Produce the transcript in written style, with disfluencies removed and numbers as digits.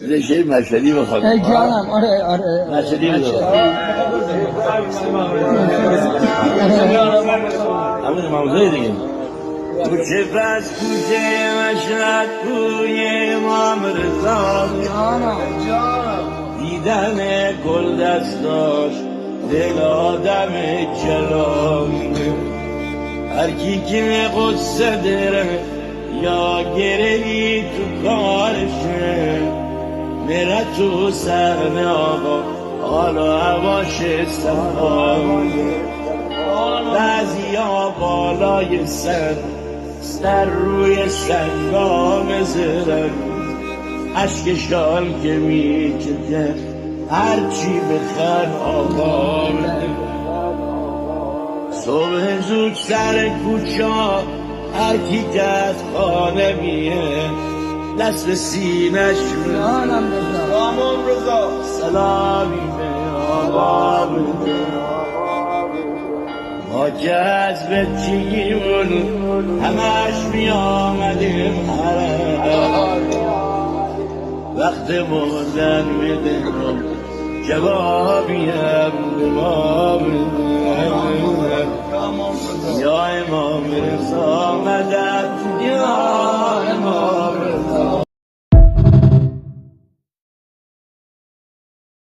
رشته مشهدی بخوام. جانم آره مشهدی بخوام. همون امامزاده دیگه. کوچه پس کوچه مشهد کوی امام رضا دیدن گل دستاش دل آدم جلاله هر کی که به قصه داره یا گرهی تو کارشه میره تو سحن آقا حالا هواش سفاله بعضی ها بالای سر روی سنگام زرن اشکشان که میکشه هرچی بخن آقا بده صبح زود سر کوچه هر کی که از خانه میه دست به سینش سلامی به آقا بده ما که از بچگیمون همش میامدیم حرم وقت مردن بده جوابیم به ما بده یا امام رضا مدد یا